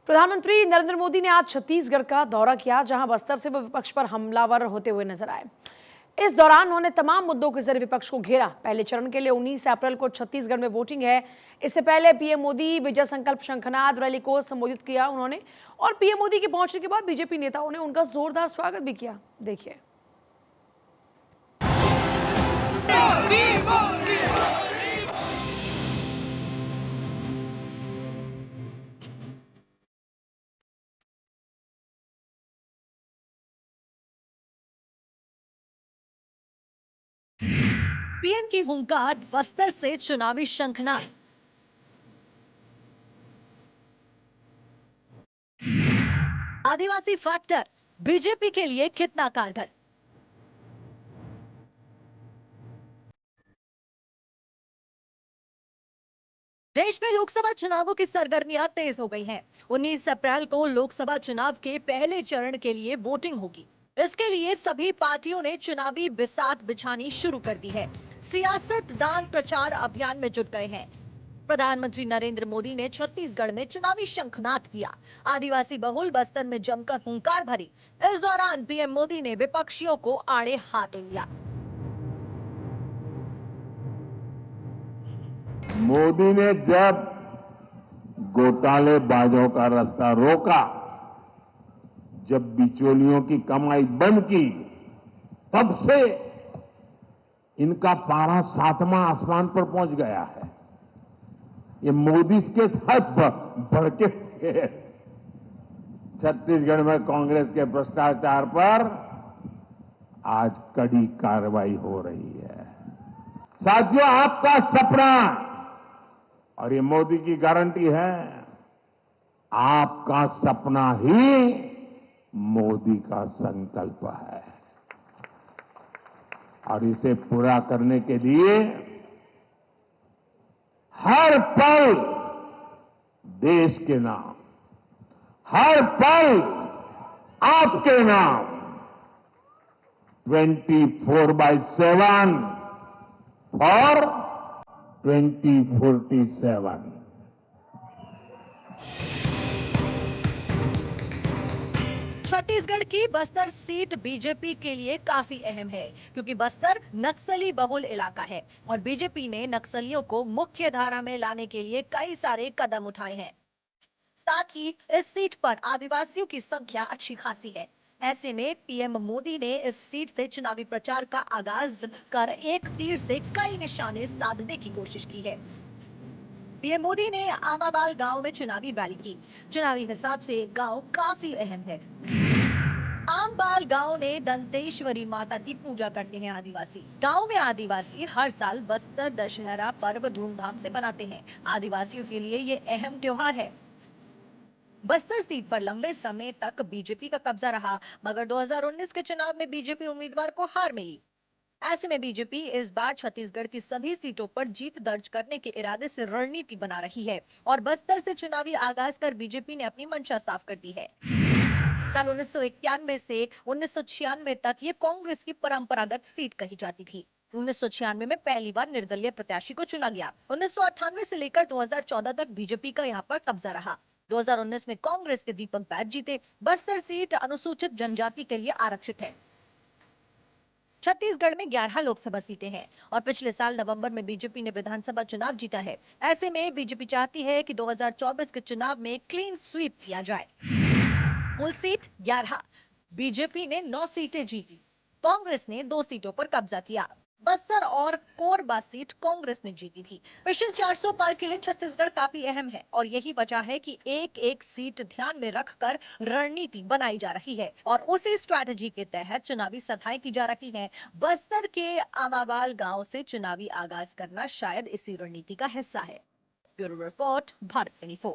प्रधानमंत्री नरेंद्र मोदी ने आज छत्तीसगढ़ का दौरा किया, जहां बस्तर से वो विपक्ष पर हमलावर होते हुए नजर आए। इस दौरान उन्होंने तमाम मुद्दों के जरिए विपक्ष को घेरा। पहले चरण के लिए 19 अप्रैल को छत्तीसगढ़ में वोटिंग है। इससे पहले पीएम मोदी विजय संकल्प शंखनाद रैली को संबोधित किया उन्होंने, और पीएम मोदी के पहुंचने के बाद बीजेपी नेताओं ने उनका जोरदार स्वागत भी किया। देखिए। पीएम की हुंकार, बस्तर से चुनावी शंखनाद। आदिवासी फैक्टर बीजेपी के लिए कितना कारगर? देश में लोकसभा चुनावों की सरगर्मियां तेज हो गई हैं। 19 अप्रैल को लोकसभा चुनाव के पहले चरण के लिए वोटिंग होगी। इसके लिए सभी पार्टियों ने चुनावी बिसात बिछानी शुरू कर दी है। सियासतदान प्रचार अभियान में जुट गए हैं। प्रधानमंत्री नरेंद्र मोदी ने छत्तीसगढ़ में चुनावी शंखनाद किया। आदिवासी बहुल बस्तर में जमकर हुंकार भरी। इस दौरान पीएम मोदी ने विपक्षियों को आड़े हाथ लिया। मोदी ने जब घोटालेबाजों का रास्ता रोका, जब बिचौलियों की कमाई बंद की, तब से इनका पारा 7वां आसमान पर पहुंच गया है। ये मोदी के साथ बढ़ के छत्तीसगढ़ में कांग्रेस के भ्रष्टाचार पर आज कड़ी कार्रवाई हो रही है। साथियों, आपका सपना और ये मोदी की गारंटी है, आपका सपना ही मोदी का संकल्प है, और इसे पूरा करने के लिए हर पल देश के नाम, हर पल आपके नाम 24/7 फॉर 2047। छत्तीसगढ़ की बस्तर सीट बीजेपी के लिए काफी अहम है, क्योंकि बस्तर नक्सली बहुल इलाका है और बीजेपी ने नक्सलियों को मुख्य धारा में लाने के लिए कई सारे कदम उठाए हैं। साथ ही इस सीट पर आदिवासियों की संख्या अच्छी खासी है। ऐसे में पीएम मोदी ने इस सीट से चुनावी प्रचार का आगाज कर एक तीर से कई निशाने साधने की कोशिश की है। पीएम मोदी ने आमाबाल गांव में चुनावी रैली की। चुनावी हिसाब से गांव काफी अहम है। आमबाल गांव ने दंतेश्वरी माता की पूजा करते हैं आदिवासी। गांव में आदिवासी हर साल बस्तर दशहरा पर्व धूमधाम से मनाते हैं। आदिवासियों के लिए ये अहम त्योहार है। बस्तर सीट पर लंबे समय तक बीजेपी का कब्जा रहा, मगर 2019 के चुनाव में बीजेपी उम्मीदवार को हार मिली। ऐसे में बीजेपी इस बार छत्तीसगढ़ की सभी सीटों पर जीत दर्ज करने के इरादे से रणनीति बना रही है, और बस्तर से चुनावी आगाज कर बीजेपी ने अपनी मंशा साफ कर दी है। साल 1991 से 1996 तक ये कांग्रेस की परंपरागत सीट कही जाती थी। 1996 में पहली बार निर्दलीय प्रत्याशी को चुना गया। 1998 से लेकर 2014 तक बीजेपी का यहाँ पर कब्जा रहा। 2019 में कांग्रेस के दीपक बैज जीते। बस्तर सीट अनुसूचित जनजाति के लिए आरक्षित है। छत्तीसगढ़ में 11 लोकसभा सीटें हैं और पिछले साल नवंबर में बीजेपी ने विधानसभा चुनाव जीता है। ऐसे में बीजेपी चाहती है कि 2024 के चुनाव में क्लीन स्वीप किया जाए। कुल सीट 11। बीजेपी ने 9 सीटें जीती। कांग्रेस ने 2 सीटों पर कब्जा किया। बस्तर और कोरबा सीट कांग्रेस ने जीती थी। मिशन 400 पार के लिए छत्तीसगढ़ काफी अहम है, और यही वजह है कि एक एक सीट ध्यान में रखकर रणनीति बनाई जा रही है, और उसी स्ट्रैटेजी के तहत चुनावी सभाएं की जा रही हैं। बस्तर के आमाबाल गांव से चुनावी आगाज करना शायद इसी रणनीति का हिस्सा है। Bureau report, Bharat 24।